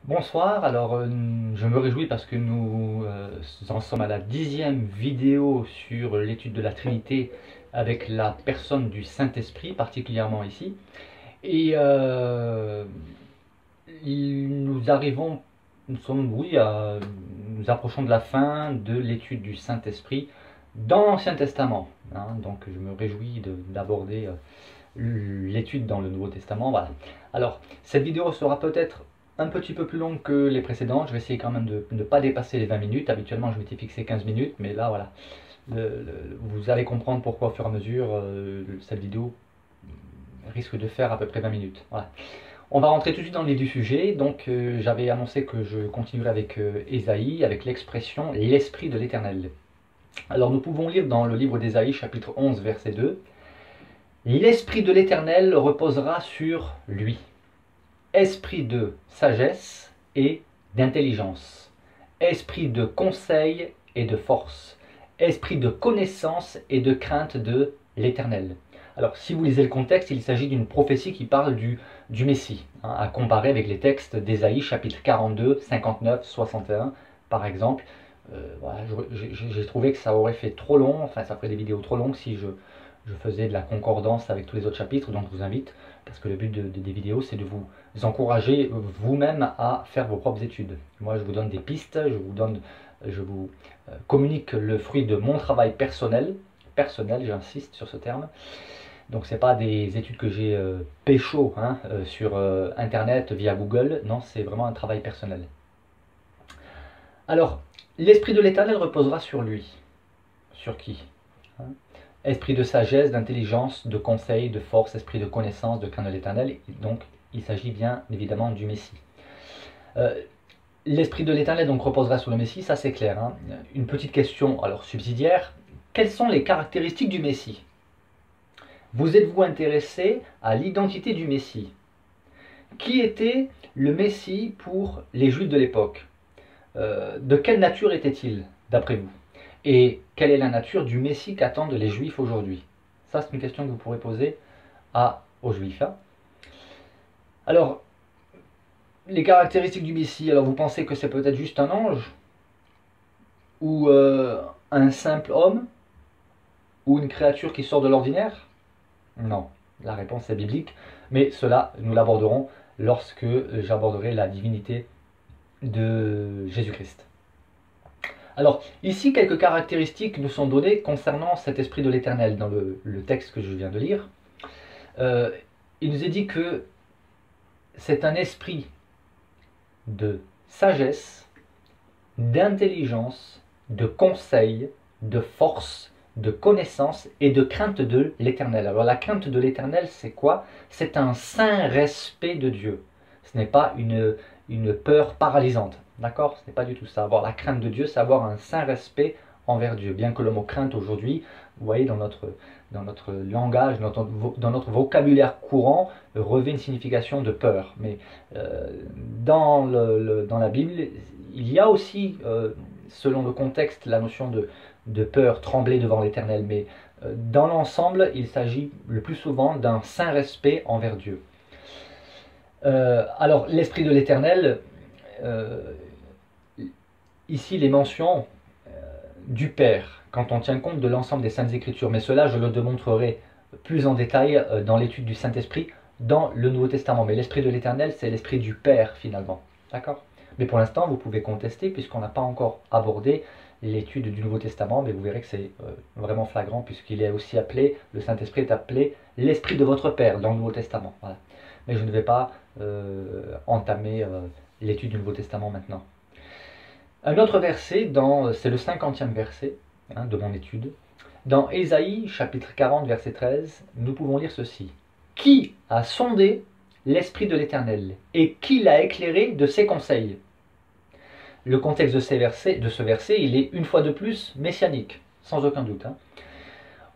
Bonsoir, je me réjouis parce que nous en sommes à la 10e vidéo sur l'étude de la Trinité avec la personne du Saint-Esprit, particulièrement ici. Et nous arrivons, nous approchons de la fin de l'étude du Saint-Esprit dans l'Ancien Testament, hein. Donc je me réjouis d'aborder l'étude dans le Nouveau Testament. Voilà. Alors, cette vidéo sera peut-être un petit peu plus longue que les précédentes. Je vais essayer quand même de ne pas dépasser les 20 minutes. Habituellement, je m'étais fixé 15 minutes, mais là, voilà. Vous allez comprendre pourquoi au fur et à mesure cette vidéo risque de faire à peu près 20 minutes. Voilà. On va rentrer tout de suite dans le vif du sujet. Donc, j'avais annoncé que je continuerai avec Ésaïe, avec l'expression « l'Esprit de l'Éternel ». Alors, nous pouvons lire dans le livre d'Ésaïe, chapitre 11, verset 2. L'Esprit de l'Éternel reposera sur lui, esprit de sagesse et d'intelligence, esprit de conseil et de force, esprit de connaissance et de crainte de l'Éternel. Alors, si vous lisez le contexte, il s'agit d'une prophétie qui parle du Messie, hein, à comparer avec les textes d'Ésaïe, chapitre 42, 59, 61, par exemple. Voilà, j'ai trouvé que ça aurait fait trop long, enfin ça ferait des vidéos trop longues si je faisais de la concordance avec tous les autres chapitres, donc je vous invite, parce que le but des vidéos, c'est de vous encourager vous-même à faire vos propres études. Moi, je vous donne des pistes, je vous communique le fruit de mon travail personnel, j'insiste sur ce terme. Donc, c'est pas des études que j'ai pécho hein, sur Internet via Google, non, c'est vraiment un travail personnel. Alors, l'Esprit de l'Éternel reposera sur lui. Sur qui hein? Esprit de sagesse, d'intelligence, de conseil, de force, esprit de connaissance, de crainte de l'Éternel. Donc, il s'agit bien évidemment du Messie. L'Esprit de l'Éternel donc reposera sur le Messie, ça c'est clair. Hein. Une petite question alors subsidiaire. Quelles sont les caractéristiques du Messie? Vous êtes-vous intéressé à l'identité du Messie? Qui était le Messie pour les Juifs de l'époque? De quelle nature était-il, d'après vous? Et quelle est la nature du Messie qu'attendent les Juifs aujourd'hui? Ça, c'est une question que vous pourrez poser aux Juifs. Hein. Alors, les caractéristiques du Messie, alors vous pensez que c'est peut-être juste un ange? Ou un simple homme? Ou une créature qui sort de l'ordinaire? Non, la réponse est biblique, mais cela, nous l'aborderons lorsque j'aborderai la divinité de Jésus-Christ. Alors, ici, quelques caractéristiques nous sont données concernant cet esprit de l'Éternel dans le texte que je viens de lire. Il nous est dit que c'est un esprit de sagesse, d'intelligence, de conseil, de force, de connaissance et de crainte de l'Éternel. Alors la crainte de l'Éternel, c'est quoi? C'est un saint respect de Dieu. Ce n'est pas une peur paralysante. D'accord? Ce n'est pas du tout ça. Avoir la crainte de Dieu, c'est avoir un saint respect envers Dieu. Bien que le mot crainte aujourd'hui, vous voyez, dans notre langage, dans notre vocabulaire courant, revêt une signification de peur. Mais dans la Bible, il y a aussi, selon le contexte, la notion de peur, trembler devant l'Éternel. Mais dans l'ensemble, il s'agit le plus souvent d'un saint respect envers Dieu. Alors, l'Esprit de l'Éternel, ici les mentions du Père, quand on tient compte de l'ensemble des Saintes Écritures, mais cela je le démontrerai plus en détail dans l'étude du Saint-Esprit dans le Nouveau Testament. Mais l'Esprit de l'Éternel, c'est l'Esprit du Père finalement. D'accord? Mais pour l'instant, vous pouvez contester puisqu'on n'a pas encore abordé l'étude du Nouveau Testament, mais vous verrez que c'est vraiment flagrant puisqu'il est aussi appelé, le Saint-Esprit est appelé l'Esprit de votre Père dans le Nouveau Testament. Voilà. Mais je ne vais pas entamer l'étude du Nouveau Testament maintenant. Un autre verset, c'est le 50e verset hein, de mon étude. Dans Ésaïe, chapitre 40, verset 13, nous pouvons lire ceci. « Qui a sondé l'Esprit de l'Éternel et qui l'a éclairé de ses conseils ?» Le contexte de ce verset, il est une fois de plus messianique, sans aucun doute. Hein.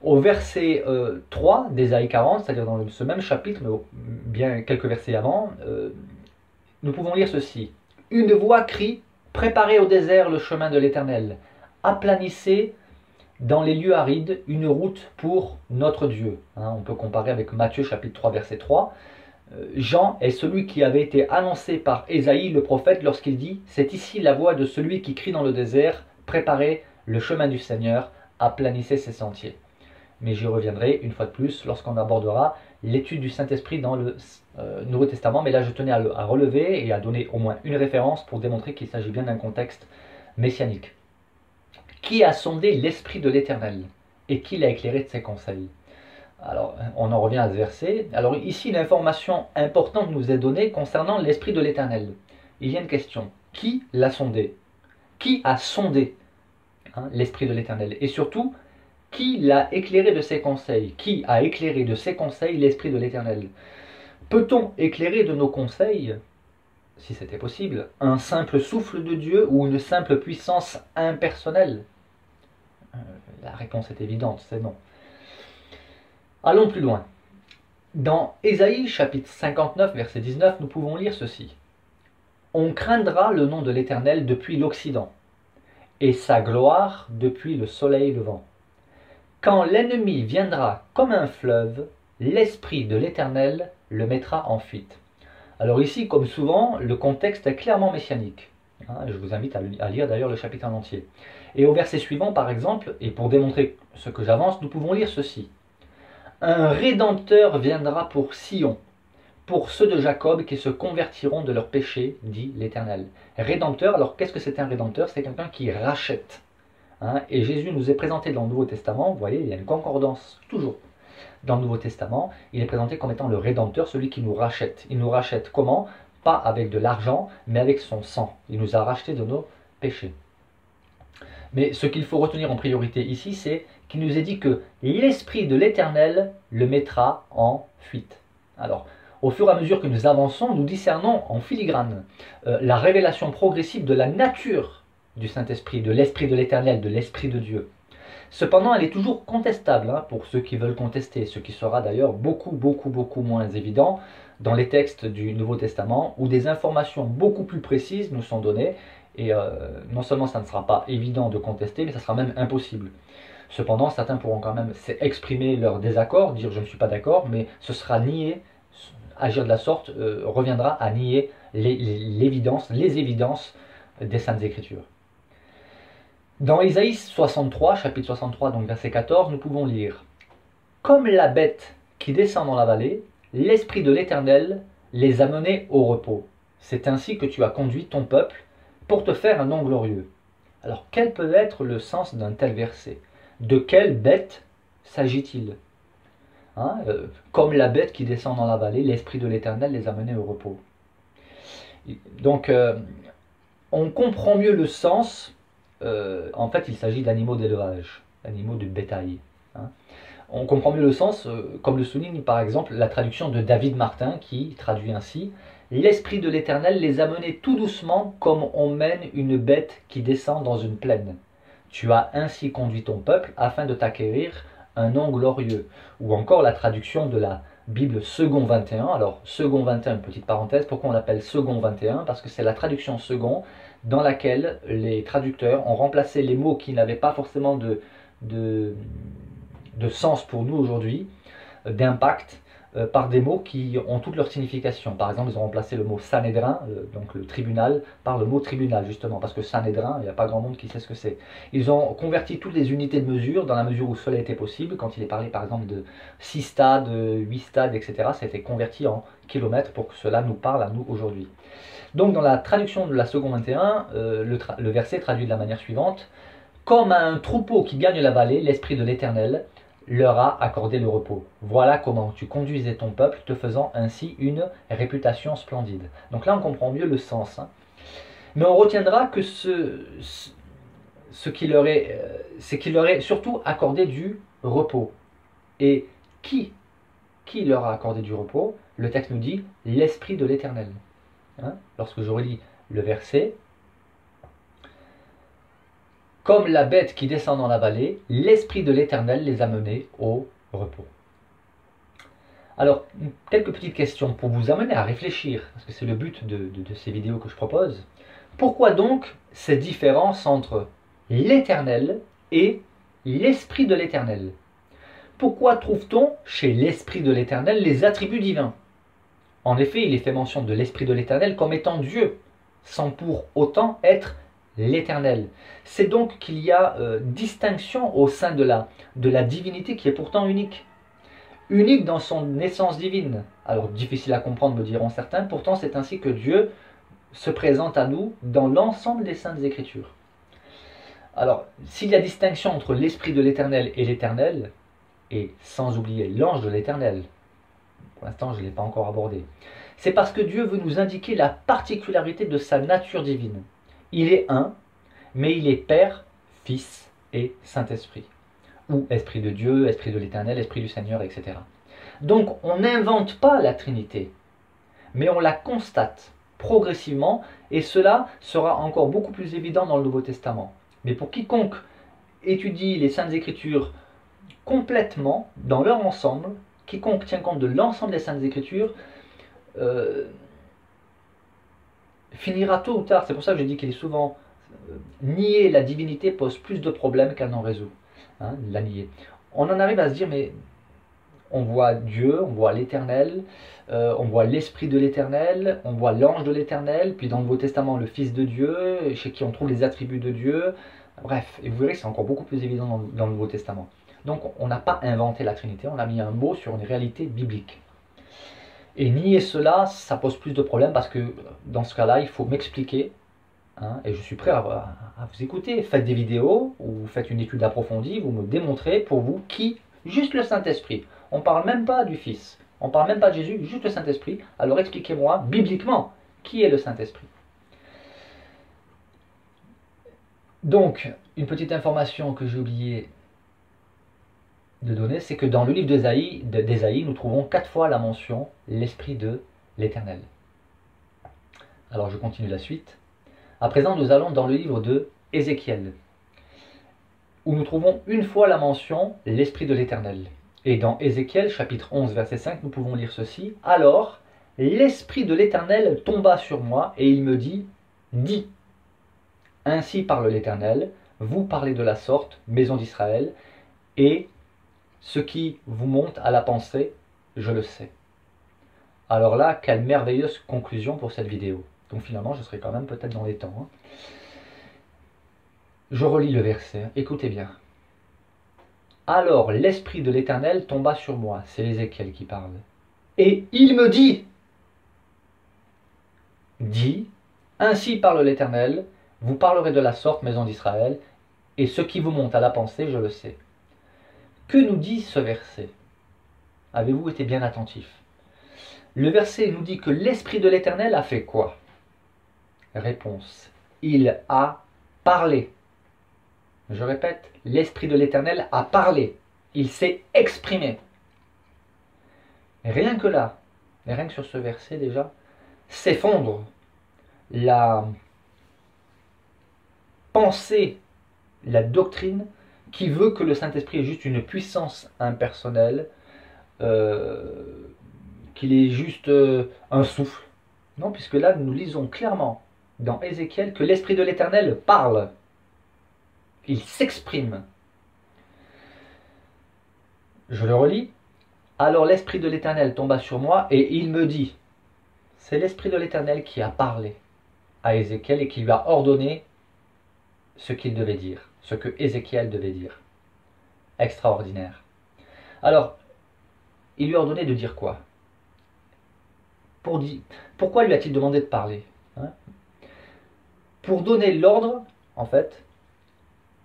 Au verset 3 d'Ésaïe 40, c'est-à-dire dans ce même chapitre, mais bien quelques versets avant, nous pouvons lire ceci. « Une voix crie, préparez au désert le chemin de l'Éternel, aplanissez dans les lieux arides une route pour notre Dieu. Hein, » On peut comparer avec Matthieu chapitre 3, verset 3. Jean est celui qui avait été annoncé par Ésaïe le prophète lorsqu'il dit « C'est ici la voix de celui qui crie dans le désert, préparez le chemin du Seigneur, aplanissez ses sentiers ». Mais j'y reviendrai une fois de plus lorsqu'on abordera l'étude du Saint-Esprit dans le Nouveau Testament. Mais là, je tenais à relever et à donner au moins une référence pour démontrer qu'il s'agit bien d'un contexte messianique. Qui a sondé l'Esprit de l'Éternel et qui l'a éclairé de ses conseils? Alors, on en revient à ce verset. Alors ici, une information importante nous est donnée concernant l'Esprit de l'Éternel. Il y a une question. Qui l'a sondé? Qui a sondé l'Esprit de l'Éternel? Et surtout, qui l'a éclairé de ses conseils? Qui a éclairé de ses conseils l'Esprit de l'Éternel? Peut-on éclairer de nos conseils, si c'était possible, un simple souffle de Dieu ou une simple puissance impersonnelle? La réponse est évidente, c'est non. Allons plus loin. Dans Ésaïe chapitre 59, verset 19, nous pouvons lire ceci. « On craindra le nom de l'Éternel depuis l'Occident, et sa gloire depuis le soleil levant. Quand l'ennemi viendra comme un fleuve, l'Esprit de l'Éternel le mettra en fuite. » Alors ici, comme souvent, le contexte est clairement messianique. Je vous invite à lire d'ailleurs le chapitre en entier. Et au verset suivant, par exemple, et pour démontrer ce que j'avance, nous pouvons lire ceci. Un Rédempteur viendra pour Sion, pour ceux de Jacob qui se convertiront de leurs péchés, dit l'Éternel. Rédempteur, alors qu'est-ce que c'est un Rédempteur? C'est quelqu'un qui rachète. Et Jésus nous est présenté dans le Nouveau Testament, vous voyez, il y a une concordance, toujours. Dans le Nouveau Testament, il est présenté comme étant le Rédempteur, celui qui nous rachète. Il nous rachète comment? Pas avec de l'argent, mais avec son sang. Il nous a rachetés de nos péchés. Mais ce qu'il faut retenir en priorité ici, c'est qu'il nous est dit que l'Esprit de l'Éternel le mettra en fuite. Alors, au fur et à mesure que nous avançons, nous discernons en filigrane la révélation progressive de la nature du Saint-Esprit, de l'Esprit de l'Éternel, de l'Esprit de Dieu. Cependant, elle est toujours contestable pour ceux qui veulent contester, ce qui sera d'ailleurs beaucoup moins évident dans les textes du Nouveau Testament, où des informations beaucoup plus précises nous sont données, et non seulement ça ne sera pas évident de contester, mais ça sera même impossible. Cependant, certains pourront quand même exprimer leur désaccord, dire je ne suis pas d'accord, mais ce sera nier, agir de la sorte reviendra à nier les évidences des Saintes Écritures. Dans Ésaïe 63, chapitre 63, donc verset 14, nous pouvons lire « Comme la bête qui descend dans la vallée, l'Esprit de l'Éternel les a menés au repos. C'est ainsi que tu as conduit ton peuple pour te faire un nom glorieux. » Alors, quel peut être le sens d'un tel verset? De quelle bête s'agit-il? Comme la bête qui descend dans la vallée, l'Esprit de l'Éternel les a menés au repos. Donc, on comprend mieux le sens. En fait, il s'agit d'animaux d'élevage, d'animaux de bétail. On comprend mieux le sens, comme le souligne par exemple la traduction de David Martin, qui traduit ainsi « L'Esprit de l'Éternel les a menés tout doucement comme on mène une bête qui descend dans une plaine. Tu as ainsi conduit ton peuple afin de t'acquérir un nom glorieux. » Ou encore la traduction de la Bible Second 21. Alors, Second 21, petite parenthèse, pourquoi on l'appelle Second 21? Parce que c'est la traduction Second dans laquelle les traducteurs ont remplacé les mots qui n'avaient pas forcément de sens pour nous aujourd'hui, d'impact, par des mots qui ont toute leur signification. Par exemple, ils ont remplacé le mot Sanhédrin, donc le tribunal, par le mot tribunal, justement, parce que Sanhédrin, il n'y a pas grand monde qui sait ce que c'est. Ils ont converti toutes les unités de mesure, dans la mesure où cela était possible. Quand il est parlé, par exemple, de 6 stades, 8 stades, etc., ça a été converti en kilomètres pour que cela nous parle à nous aujourd'hui. Donc, dans la traduction de la Seconde 21, le verset traduit de la manière suivante. « Comme à un troupeau qui gagne la vallée, l'Esprit de l'Éternel leur a accordé le repos. Voilà comment tu conduisais ton peuple, te faisant ainsi une réputation splendide. » Donc là, on comprend mieux le sens. Mais on retiendra que c'est qu'il leur est surtout accordé du repos. Et qui leur a accordé du repos? Le texte nous dit « l'Esprit de l'Éternel ». Lorsque je relis le verset, comme la bête qui descend dans la vallée, l'Esprit de l'Éternel les a menés au repos. Alors, quelques petites questions pour vous amener à réfléchir, parce que c'est le but de ces vidéos que je propose. Pourquoi donc cette différence entre l'Éternel et l'Esprit de l'Éternel? Pourquoi trouve-t-on chez l'Esprit de l'Éternel les attributs divins? En effet, il est fait mention de l'Esprit de l'Éternel comme étant Dieu, sans pour autant être l'Éternel. C'est donc qu'il y a distinction au sein de la divinité qui est pourtant unique. Unique dans son essence divine. Alors difficile à comprendre, me diront certains, pourtant c'est ainsi que Dieu se présente à nous dans l'ensemble des Saintes Écritures. Alors, s'il y a distinction entre l'Esprit de l'Éternel et l'Éternel, et sans oublier l'ange de l'Éternel, pour l'instant je ne l'ai pas encore abordé, c'est parce que Dieu veut nous indiquer la particularité de sa nature divine. Il est un, mais il est Père, Fils et Saint-Esprit. Ou Esprit de Dieu, Esprit de l'Éternel, Esprit du Seigneur, etc. Donc on n'invente pas la Trinité, mais on la constate progressivement, et cela sera encore beaucoup plus évident dans le Nouveau Testament. Mais pour quiconque étudie les Saintes Écritures complètement, dans leur ensemble, quiconque tient compte de l'ensemble des Saintes Écritures, finira tôt ou tard, c'est pour ça que je dis qu'il est souvent nier la divinité pose plus de problèmes qu'elle n'en résout. Hein, la nier. On en arrive à se dire, mais on voit Dieu, on voit l'Éternel, on voit l'Esprit de l'Éternel, on voit l'ange de l'Éternel, puis dans le Nouveau Testament le Fils de Dieu, chez qui on trouve les attributs de Dieu. Bref, et vous verrez que c'est encore beaucoup plus évident dans le Nouveau Testament. Donc on n'a pas inventé la Trinité, on a mis un mot sur une réalité biblique. Et nier cela, ça pose plus de problèmes parce que dans ce cas-là, il faut m'expliquer, hein, et je suis prêt à vous écouter. Faites des vidéos ou faites une étude approfondie, vous me démontrez pour vous qui, juste le Saint-Esprit. On ne parle même pas du Fils, on ne parle même pas de Jésus, juste le Saint-Esprit. Alors expliquez-moi, bibliquement, qui est le Saint-Esprit? Donc, une petite information que j'ai oublié de donner, c'est que dans le livre d'Ésaïe, nous trouvons 4 fois la mention l'Esprit de l'Éternel. Alors je continue la suite. À présent, nous allons dans le livre de Ézéchiel, où nous trouvons une fois la mention l'Esprit de l'Éternel. Et dans Ézéchiel, chapitre 11, verset 5, nous pouvons lire ceci. « Alors, l'Esprit de l'Éternel tomba sur moi, et il me dit, « Dis, ainsi parle l'Éternel, vous parlez de la sorte, maison d'Israël, et ce qui vous monte à la pensée, je le sais. » Alors là, quelle merveilleuse conclusion pour cette vidéo. Donc finalement, je serai quand même peut-être dans les temps. Hein. Je relis le verset, écoutez bien. Alors l'Esprit de l'Éternel tomba sur moi, c'est Ézéchiel qui parle. Et il me dit, ainsi parle l'Éternel, vous parlerez de la sorte, maison d'Israël, et ce qui vous monte à la pensée, je le sais. Que nous dit ce verset? Avez-vous été bien attentif? Le verset nous dit que l'Esprit de l'Éternel a fait quoi? Réponse, il a parlé. Je répète, l'Esprit de l'Éternel a parlé. Il s'est exprimé. Et rien que là, et rien que sur ce verset déjà, s'effondre la pensée, la doctrine qui veut que le Saint-Esprit est juste une puissance impersonnelle, qu'il est juste un souffle. Non, puisque là, nous lisons clairement dans Ézéchiel que l'Esprit de l'Éternel parle. Il s'exprime. Je le relis. Alors l'Esprit de l'Éternel tomba sur moi et il me dit, c'est l'Esprit de l'Éternel qui a parlé à Ézéchiel et qui lui a ordonné ce qu'il devait dire, ce que Ézéchiel devait dire. Extraordinaire. Alors, il lui a ordonné de dire quoi? Pourquoi lui a-t-il demandé de parler? Pour donner l'ordre, en fait,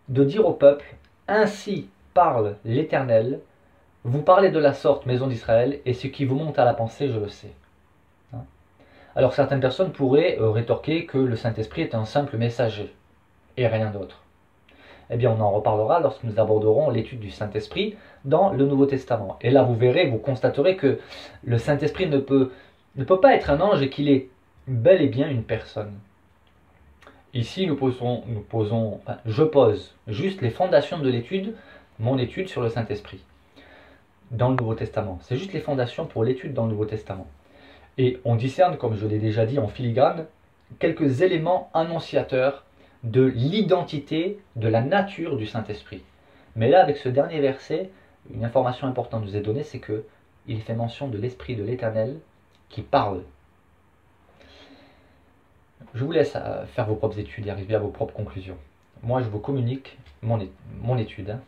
de dire au peuple, ainsi parle l'Éternel, vous parlez de la sorte, maison d'Israël, et ce qui vous monte à la pensée, je le sais. Alors certaines personnes pourraient rétorquer que le Saint-Esprit est un simple messager, et rien d'autre. Eh bien on en reparlera lorsque nous aborderons l'étude du Saint-Esprit dans le Nouveau Testament. Et là vous verrez, vous constaterez que le Saint-Esprit ne peut pas être un ange et qu'il est bel et bien une personne. Ici, je pose juste les fondations de l'étude, mon étude sur le Saint-Esprit, dans le Nouveau Testament. C'est juste les fondations pour l'étude dans le Nouveau Testament. Et on discerne, comme je l'ai déjà dit en filigrane, quelques éléments annonciateurs de l'identité, de la nature du Saint-Esprit. Mais là, avec ce dernier verset, une information importante nous est donnée, c'est qu'il fait mention de l'Esprit de l'Éternel qui parle. Je vous laisse faire vos propres études et arriver à vos propres conclusions. Moi, je vous communique mon étude. Hein.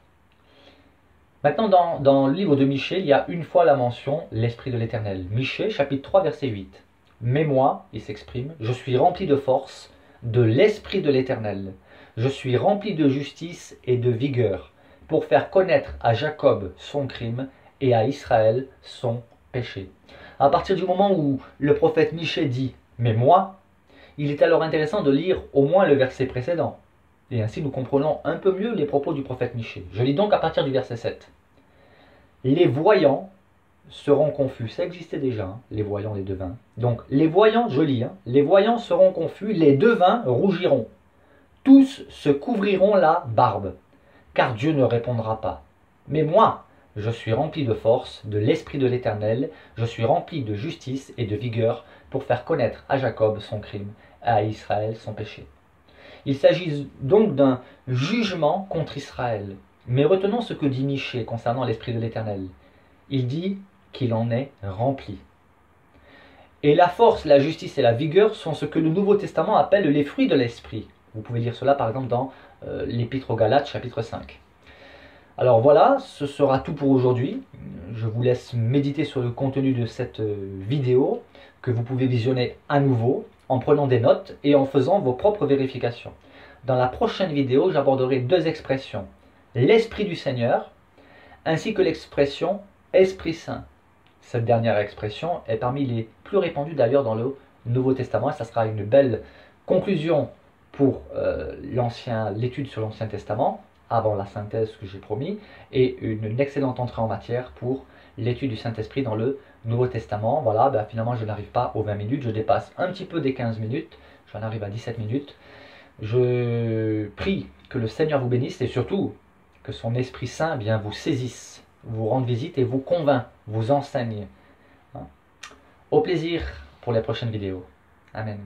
Maintenant, dans le livre de Michée, il y a une fois la mention « l'Esprit de l'Éternel ». Michée, chapitre 3, verset 8. « Mais moi, il s'exprime, je suis rempli de force, de l'Esprit de l'Éternel. Je suis rempli de justice et de vigueur, pour faire connaître à Jacob son crime et à Israël son péché. » À partir du moment où le prophète Michée dit « mais moi », il est alors intéressant de lire au moins le verset précédent. Et ainsi nous comprenons un peu mieux les propos du prophète Michée. Je lis donc à partir du verset 7. Les voyants seront confus. Ça existait déjà, hein, les voyants, les devins. Donc, les voyants, je lis, hein, les voyants seront confus, les devins rougiront. Tous se couvriront la barbe, car Dieu ne répondra pas. Mais moi, je suis rempli de force, de l'Esprit de l'Éternel, je suis rempli de justice et de vigueur pour faire connaître à Jacob son crime, à Israël son péché. Il s'agit donc d'un jugement contre Israël. Mais retenons ce que dit Michée concernant l'Esprit de l'Éternel. Il dit qu'il en est rempli. Et la force, la justice et la vigueur sont ce que le Nouveau Testament appelle les fruits de l'Esprit. Vous pouvez lire cela par exemple dans l'Épître aux Galates, chapitre 5. Alors voilà, ce sera tout pour aujourd'hui. Je vous laisse méditer sur le contenu de cette vidéo que vous pouvez visionner à nouveau en prenant des notes et en faisant vos propres vérifications. Dans la prochaine vidéo, j'aborderai deux expressions. L'Esprit du Seigneur, ainsi que l'expression Esprit Saint. Cette dernière expression est parmi les plus répandues d'ailleurs dans le Nouveau Testament et ça sera une belle conclusion pour l'étude sur l'Ancien Testament, avant la synthèse que j'ai promis, et une excellente entrée en matière pour l'étude du Saint-Esprit dans le Nouveau Testament. Voilà, finalement je n'arrive pas aux 20 minutes, je dépasse un petit peu des 15 minutes, j'en arrive à 17 minutes. Je prie que le Seigneur vous bénisse et surtout que son Esprit Saint vous saisisse, vous rende visite et vous convainc, vous enseigne. Au plaisir pour les prochaines vidéos. Amen.